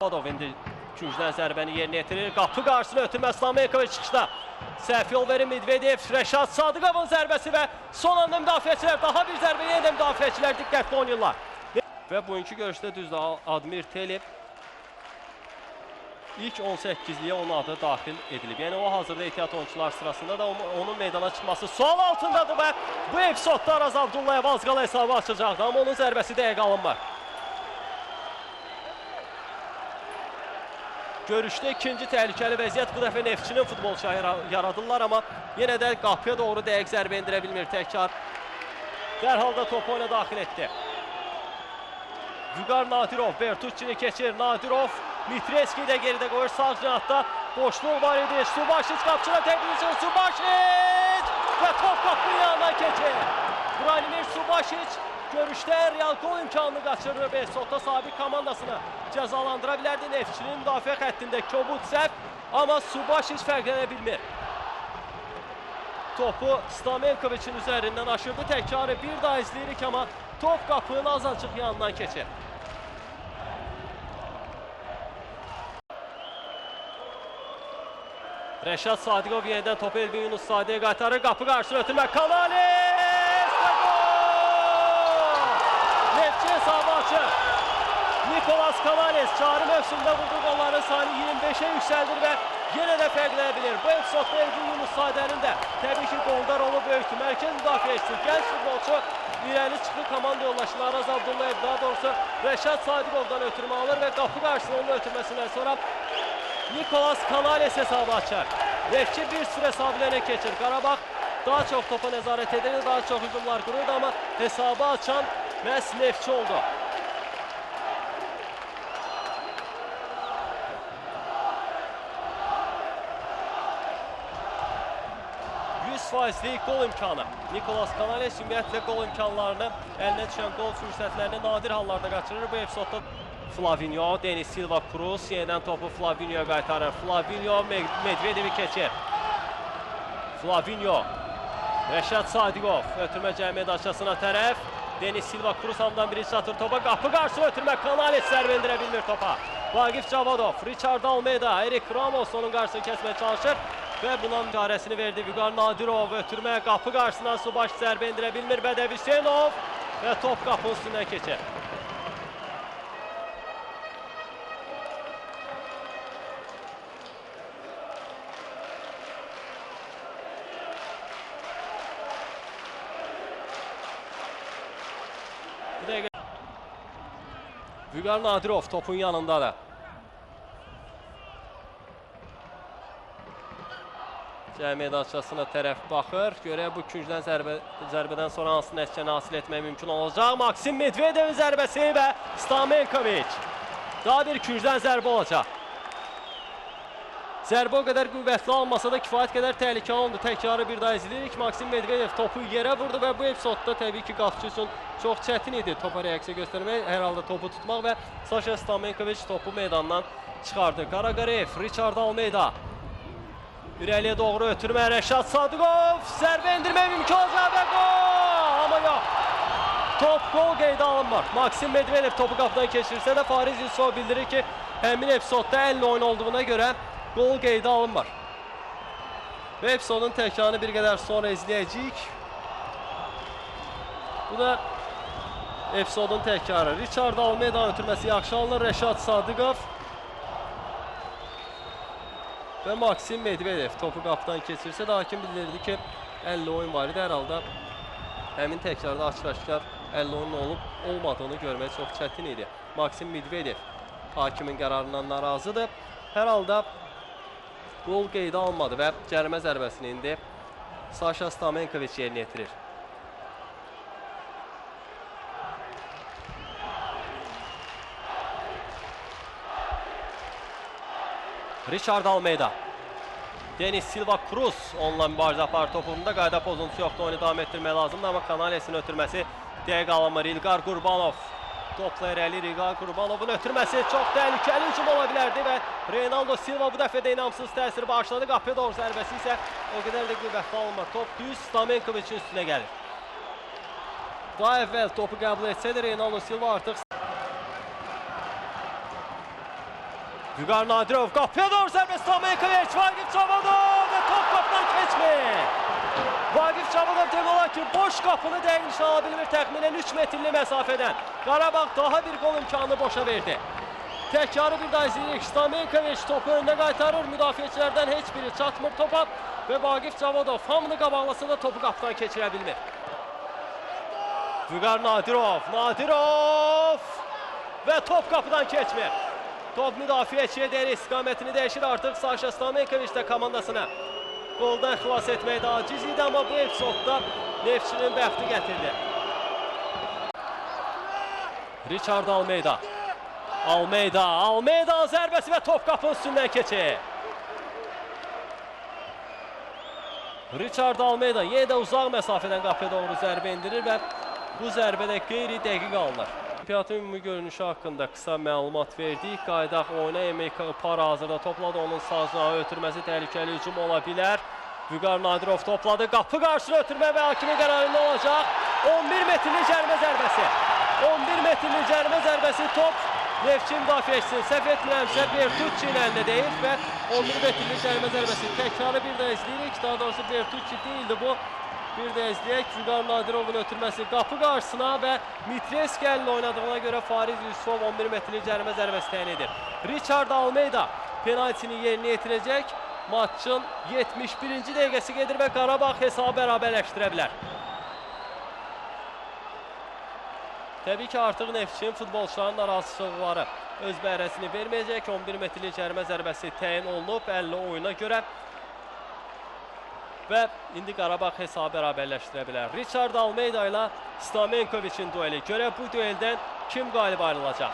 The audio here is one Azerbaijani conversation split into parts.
Adov indi küncdən zərbəni yerinə yetirir. Qapı qarşısına ötürmə Stamenkovic çıxışda. Səhv yol verir Medvedev. Rəşad Sadıqovun zərbəsi və son anda müdafiəçilər daha bir zərbə yenə də müdafiəçilər diqqətli oynayırlar. Və bugünkü görüşdə düzdür Admir Telib ilk 18-liyə onun adı daxil edilib. Yəni o hazırda ehtiyat oyuncular sırasında da onun meydana çıxması sual altındadır və bu epizodda Araz Abdullayev az qala hesabı açacaqdı, amma onun zərbəsi dəqiq alınmır. Görüşdə ikinci təhlükəli vəziyyət bu dəfə Neftçinin futbolçuları yaradırlar, amma yenə də qapıya doğru dəqiq zərbə endirə bilmir Təkrar. Dərhal da topu oyuna daxil etdi. Vüqar Nadirov, Bertucci'ni keçir, Nadirov, Mitreski də geridə qoyur, sağ cinatda boşluq var idi, Subašić qapçına təqdim üçün, Subašić və top qapının yanından keçir. Branimir Subašić görüşdə real gol imkanını qaçırır və Sota sabiq komandasını cəzalandıra bilərdi. Neftçinin müdafiə xəttində kobud səhv, amma Subašić fərqlənə bilmir. Topu Stamenkovic'in üzərindən aşırdı, təkrarı bir daha izləyirik, amma top qapının azacıq yanından keçir. Rəşad Sadıqov yenidən topu Elvin Yunus Sadiqə qaytarır, qapı qarşısına ötürmə, Kanales və gol! Neftçi hesabı açır. Nikolas Kanales çağrı mövsümdə vurduğu qolların sayını 25'e yüksəldir və yenə də fərqlənə bilir. Bu epizodda Elvin Yunus Sadiqənin də təbii ki qolda rolu böyükdür. Mərkəz müdafiəçisi, gənc futbolçu irəli çıxdı komanda yoldaşı Araz Abdullayev, daha doğrusu Rəşad Sadıqovdan ötürmə alır və qapı qarşısına onun ötürməsindən sonra Nikolas Kanales hesabı açar. Neftçi bir süre hesablarına keçir. Qarabağ daha çox topa nəzarət edir, daha çox hücumlar qururdu, amma hesabı açan məhz Neftçi oldu. %100'lik gol imkanı. Nikolas Kanales ümumiyyətlə gol imkanlarını, əlinə düşən gol fürsətlərini nadir hallarda qaçırır. Bu epizodda Flavinho, Denis Silva Cruz yeniden topu Flavinho'ya qaytarır. Flavinho Medvedevi keçir. Flavinho, Rəşad Sadıqov ötürmə cəmiyyət aşağısına tərəf. Denis Silva Cruz hamdan biri çatır topa. Qapı qarşısına ötürmə, Kanales zərbə endirə bilmir topa. Vagif Cavadov, Richard Almeida, Erik Ramos onun qarşısını kəsməyə çalışır. Və buna müdahaləsini verdi. Vüqar Nadirov ötürmə, qapı qarşısından Subašić zərbə endirə bilmir. Bədəv Hüseynov və top qapının üstündən keçir. Vüqar Nadirov topun yanında da. Cəmiyyət aşağısına tərəf baxır. Görək bu küncdən zərbədən sonra hansı nəticəni hasil etmək mümkün olacaq. Maksim Medvedevin zərbəsi və Stamenkovic. Daha bir küncdən zərbə olacaq. Zərbə o qədər qüvvətli almasa da kifayət qədər təhlükəli oldu. Təkrarı bir daha izləyirik. Maksim Medvedev topu yerə vurdu və bu epizodda təbii ki qapıcı üçün çox çətin idi topa reaksiya göstərmək, hər halda topu tutmaq və Saşa Stamenkovic topu meydandan çıxardı. Qaraqarev, Richard Almeida. İrəliyə doğru ötürmə, Rəşad Sadıqov zərbə endirmək mümkün olacaq və gol! Amma yox. Top gol qeydə alınmır. Maksim Medvedev topu qapıdan keçirsə də Fariz Yusuf bildirir ki, həmin epizodda əllə oyun olduğuna görə gol qeydə alınmır. Və epizodun təkrarını bir qədər sonra izləyəcəyik. Bu da epizodun təkrarı. Richard Almeida ötürməsi yaxşı alınır. Rəşad Sadıqov və Maksim Medvedev topu qapıdan keçirsə də hakim bildirdi ki, əllə oyun var idi. Hər halda həmin təkrarda açıq-aşkar əllə oyunun olub-olmadığını görmək çox çətin idi. Maksim Medvedev hakimin qərarından narazıdır. Hər halda gol qeydə almadı və cərimə zərbəsini indi Saşa Stamenkovic yerinə yetirir. Richard Almeida, Denis Silva Cruz onunla mübarizə aparır topunda. Qayda pozuntusu yoxdur, oyunu davam etdirmək lazımdır, amma Kanales'in ötürməsi dəqiq alınmır. İlqar Qurbanov topla irəli, İlqar Qurbanovun ötürməsi çox təhlükəli hücum ola bilərdi və Reynaldo Silva bu dəfə də inamsız təsir bağışladı. Qapıya doğru zərbəsi isə o qədər də qüvvətli alınmır. Top düz Stamenkovic'in üstünə gəlir. Daha əvvəl topu qəbul etsəydi Reynaldo Silva artıq Vüqar Nadirov qapıya doğru zərbə, Stamenkovic, Vagif Çavodov və top qapıdan keçmir. Vagif Çavodov demək olar ki, boş qapını dəqiq nişan ala bilmir təxminən 3 metrli məsafədən. Qarabağ daha bir gol imkanını boşa verdi. Təkrarı bir daha izləyirik. Stamenkovic topu önünə qaytarır, müdafiəçilərdən heç biri çatmır topa və Vagif Çavodov hamını qabaqlasa da topu qapıdan keçirə bilmir. Vüqar Nadirov və top qapıdan keçmir. Top müdafiəçiyə deyir, istiqamətini dəyişir artıq. Saşa Stamenkovic də komandasına qoldan xilas etməkdə aciz idi, amma bu epizodda Neftçinin bəxti gətirdi. Richard Almeida zərbəsi və top qapının üstündən keçir. Richard Almeida yenə də uzaq məsafədən qapıya doğru zərbə indirir və bu zərbədə qeyri-dəqiq alınır. Olimpiyatın ümumi görünüşü haqqında qısa məlumat verdik. Qaydaq oyuna Emeka Para hazırda topladı. Onun sağcınağı ötürməsi təhlükəli hücum ola bilər. Vüqar Nadirov topladı. Qapı qarşısına ötürmə və hakimin qərarında olacaq. 11 metrli cərimə zərbəsi. 11 metrli cərimə zərbəsi top Neftçi müdafiəçisi səhv etmirəmsə Bertucci'nin əlində deyil və 11 metrli cərimə zərbəsi. Təkrarı bir də izləyirik. Daha doğrusu Bertucci deyildi bu. Bir də izləyək. Vüqar Nadirovun ötürməsi qapı qarşısına və Mitreski əllə oynadığına görə Fariz Yusufov 11 metrli cərimə zərbəsi təyin edir. Richard Almeida penaltini yerinə yetirəcək. Maçın 71-ci dəqiqəsi gedir və Qarabağ hesabı bərabərləşdirə bilər. Təbii ki, artıq Neftçinin futbolçuların narazıçılıqları öz bəhrəsini verməyəcək. 11 metrli cərimə zərbəsi təyin olunub 50 oyuna görə. Və indi Qarabağ hesabı bərabərləşdirə bilər. Richard Almeida ilə Stamenkovic'in dueli. Görək bu dueldən kim qalib ayrılacaq?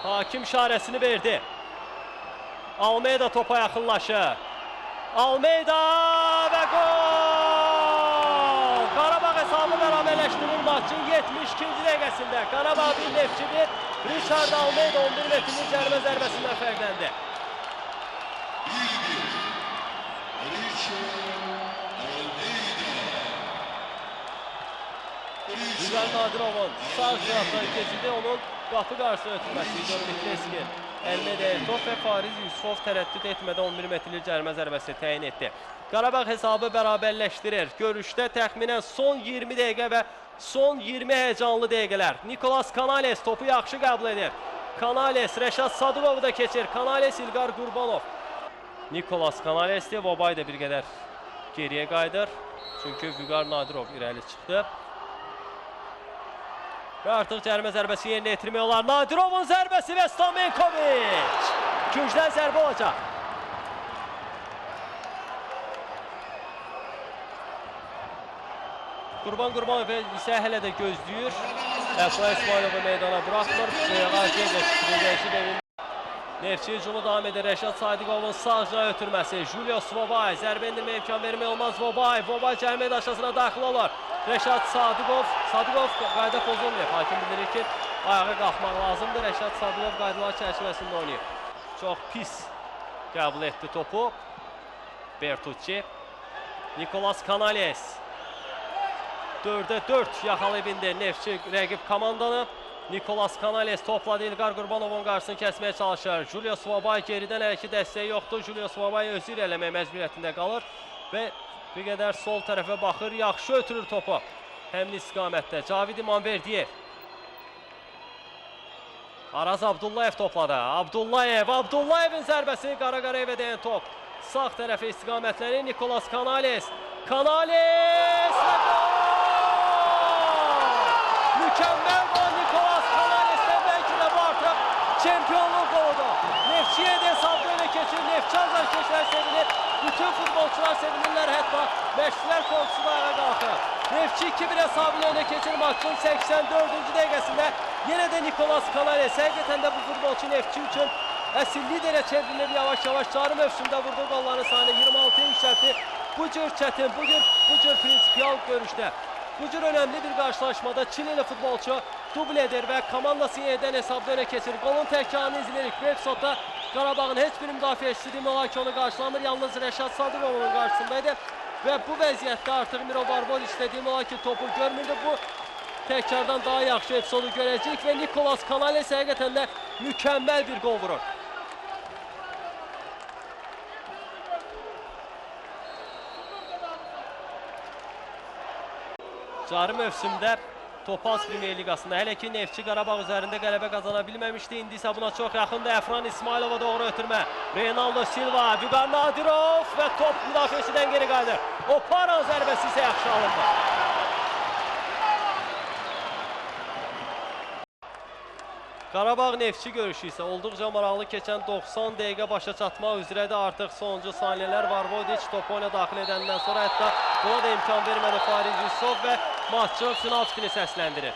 Hakim işarəsini verdi. Almeida topa yaxınlaşır. Almeida və gol! Qarabağ hesabı bərabərləşdirir maçın 72-ci dəqiqəsində. Qarabağ 1, Neftçi 1. Richard Almeida 11 metrli cərimə zərbəsindən fərqləndi. Vüqar Nadirovun sağ cinahdan keçidi, onun qapı qarşısına ötürməsi. İgor Mitreski əlinə deyir top və Fariz Yusufov tərəddüd etmədən 11 metrli cərimə zərbəsi təyin etdi. Qarabağ hesabı bərabərləşdirir. Görüşdə təxminən son 20 dəqiqə və son 20 həyəcanlı dəqiqələr. Nikolas Kanales topu yaxşı qəbul edir. Kanales Rəşad Sadıqovu da keçir. Kanales İlqar Qurbanov. Nikolas Kanales'dir. Vobay da bir qədər geriyə qayıdır. Çünki Vüqar Nadirov irəli çıxdı. Və artıq cərimə zərbəsi yerinə yetirmək olar. Nadirovun zərbəsi və Stamenkovic. Küncdən zərbə olacaq. Qurban Qurbanov isə hələ də gözləyir. Əfra İsmailovu meydana buraxmır. Neftçi hücumu davam edir. Rəşad Sadiqovun sağcına ötürməsi. Julio Svobay zərbə endirmə imkan vermək olmaz. Vobay cərimə daşasına daxil olur. Rəşad Sadıqov qayda pozulmayıb. Hakim bildirir ki, ayağa qalxmaq lazımdır. Rəşad Sadıqov qaydalar çərçivəsində oynayıb. Çox pis qəbul etdi topu. Bertucci. Nikolas Kanales. 4-də 4 yaxalayıb indi Neftçi rəqib komandanı. Nikolas Kanales topladı. İlqar Qurbanovun qarşısını kəsməyə çalışır. Julio Svobay geridən hələ ki dəstəyi yoxdur. Julio Svobay özü irələmək məcburiyyətində qalır və bir qədər sol tərəfə baxır. Yaxşı ötürür topu. Həmin istiqamətdə Cavid İmanverdiyev. Araz Abdullayev topladı. Abdullayevin zərbəsi Qara-Qarayevə dəyən top. Sağ tərəfə istiqamətlənir. Nikolas Kanales və gol! Mükəmməl gol Nikolas Kanales'dən, bəlkə də bu artıq çempionluq qoludur. Neftçiyə də hesabda öne keçir. Neftçi azarkeşlər sevinir. Bütün futbolçular sevinirlər, hətta məşqçilər korpusu da ayağa qalxır. Neftçi 2-1 hesabını öne keçir maçın 84-cü dəqiqəsində. Yenə də Nikolas Kanales. Həqiqətən də bu futbolçu Neftçi üçün əsl liderə çevrilir yavaş-yavaş. Çarı mövsümdə vurduğu qolların sayını 26'ya yükseltti. Bu cür çətin, bu cür prinsipiyal görüşdə, bu cür önemli bir qarşılaşmada Çilili futbolçu dubl edir və komandası yenidən hesabda öne keçir. Golun təkrarını izləyirik. Bu epizodda Qarabağın heç bir müdafiəçisi demək olar ki, onu qarşılamır. Yalnız Rəşad Sadıqovun qarşısındaydı. Və bu vəziyyətdə artıq Miro Barbodiç demək olar ki, topu görmürdü. Bu təkrardan daha yaxşı epizodu görəcəyik və Nikolas Kanales həqiqətən də mükəmməl bir qol vurur. Cari mövsümdə Topaz Premyer Liqasında hələ ki Neftçi Qarabağ üzərində qələbə qazana bilməmişdi. İndi isə buna çox yaxındır. Əfran İsmailova doğru ötürmə. Reynaldo Silva, Vüqar Nadirov və top müdafiəçidən geri qayıdır. O Paran zərbəsi isə yaxşı alındı. Qarabağ Neftçi görüşü isə olduqca maraqlı keçən 90 dəqiqə başa çatmaq üzrədir. Artıq sonuncu saniyələr var. Vodiç topu oyuna daxil edəndən sonra hətta buna da imkan vermədi Fariz Yusuf və maçın final fikrini səsləndirir.